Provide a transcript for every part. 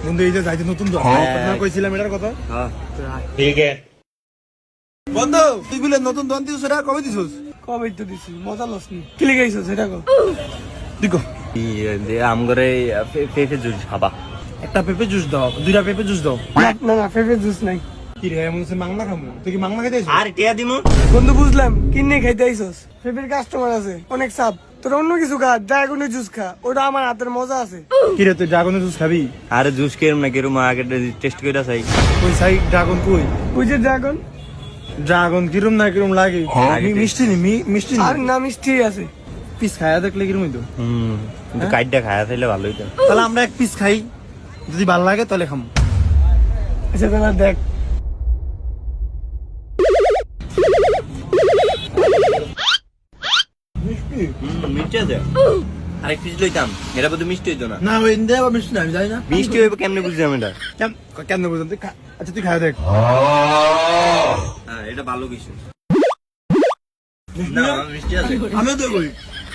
বন্ধু এই যে যাইতে নতুন তো না কইছিলাম এটার কথা। হ্যাঁ ঠিক আছে বন্ধু তুই বলে নতুন দোকান দিছিস সেটা কবে দিছিস? কবে তো দিছি মজা লসনি কি লিখাইছো সেটা কো দিকো আম করে পেঁপে জুস খাবা। একটা পেঁপে জুস দাও, দুইটা পেঁপে জুস দাও। না না ফেভারিট জুস নাই। কি রে এমন সে মাংনা খামু? তুই কি মাংনা খাইতে আইছিস? আর টিয়া দিমু বন্ধু বুঝলাম কিনে খাইতে আইছস ফেভারিট কাস্টমার আছে অনেক সাপ তোর অন্য কিছু খা ড্রাগনের জুস খা ওটা আমার হাতের মজা আছে। কি রে তুই ড্রাগনের জুস খাবি? আরে জুস কেরম না কেরম আগে টেস্ট করে চাই। ওই সাই ড্রাগন কই? ওই যে ড্রাগন ড্রাগন কিরম না কিরম লাগে? মিষ্টি নি মিষ্টি নি আর না মিষ্টি আছে। পিস খায়া দেখলে কিরম হইতো? কিন্তু কাইটটা খায়া থাইলে ভালো হইতো। তাহলে আমরা এক পিস খাই, যদি ভালো লাগে তাহলে খামু। আচ্ছা তাহলে দেখ মিষ্টি আছে আরেক পিস লইতাম এটা বোধ মিষ্টি হইতো না। না ওই ইন্ডিয়া বা মিষ্টি না আমি জানি না। মিষ্টি হইবে কেমনে বুঝলাম এটা। কেন বুঝলাম তুই আচ্ছা তুই খায়া দেখ। হ্যাঁ এটা ভালো কিছু না মিষ্টি আছে। আমিও তো কই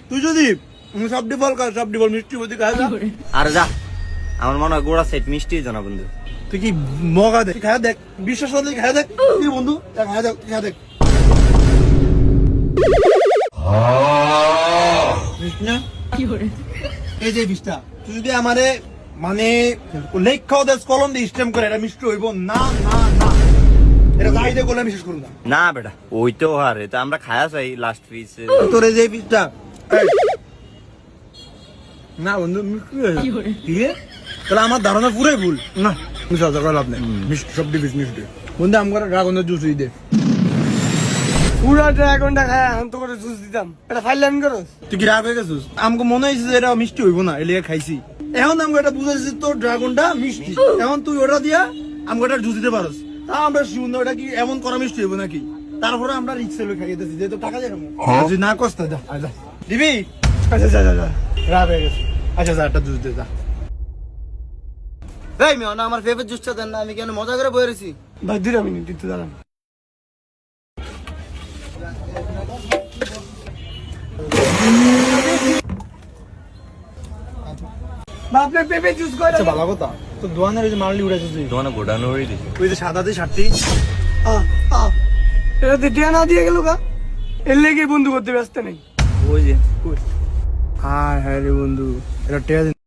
তুই যদি সবটি ফল খা, সবটি ফল মিষ্টি হতে খায় যা। আর যা আমার মনে হয় গোড়া সেট মিষ্টি হইতো না বন্ধু। তুই কি মগা দেখ খায়া দেখ, বিশ্বাস করলে খায়া দেখ। কি বন্ধু খায়া দেখ, খায়া দেখ মিষ্টি না? এই যে বিষটা তুই যদি আমারে মানে লেখাও দেশ কলম দিয়ে স্টেম করে এটা মিষ্টি হইব না না না, এটা যাই দিয়ে করলে বিশ্বাস করুন না। না বেটা ওই তো হারে তো আমরা খায়া চাই লাস্ট পিস। তোর এই যে পিসটা না বন্ধু মিষ্টি হয়েছে। কি রে? তাহলে আমার ধারণা পুরাই ভুল। না মিশা দরকার লাভ নেই, মিষ্টি সব দিবিস মিষ্টি। বন্ধু আমার ড্রাগনের জুস দে। পুরা ড্রাগনটা খায় এখন তো করে জুস দিতাম এটা ফাইলাম করস। তুই কি রাগ হয়ে গেছিস? আমাকে মনে হয়েছে যে এটা মিষ্টি হইব না, এলিয়ে খাইছি। এখন আমাকে এটা বুঝাইছিস তোর ড্রাগনটা মিষ্টি, এখন তুই ওটা দিয়া আমাকে এটা জুস দিতে পারস। তা আমরা শুনবো ওটা কি এমন করা মিষ্টি হইব নাকি? তারপরে আমরা রিক্সে লই খাইতেছি যেহেতু টাকা দিয়ে যদি না কষ্ট যা যা দিবি। আচ্ছা যা যা যা রাগ হয়ে গেছে। আচ্ছা যা একটা জুস দে যা। এই মেয়ে না আমার ফেভারিট জুসটা দেন না, আমি কেন মজা করে বয়ে রয়েছি। ভাই 2 মিনিট একটু দাঁড়ান। আপনার পেঁপে জুস করে আচ্ছা ভালো কথা তো দোয়ানের ওই যে মারলি উড়াইছিস তোমার গোডানো হয়ে দিছে। ওই যে সাদাতে শার্টটি এটা টিয়া না দিয়ে গেল গা এর লেগে বন্ধু করতে ব্যস্ত নেই। ওই যে হ্যাঁ হ্যাঁ রে বন্ধু এটা টেয়া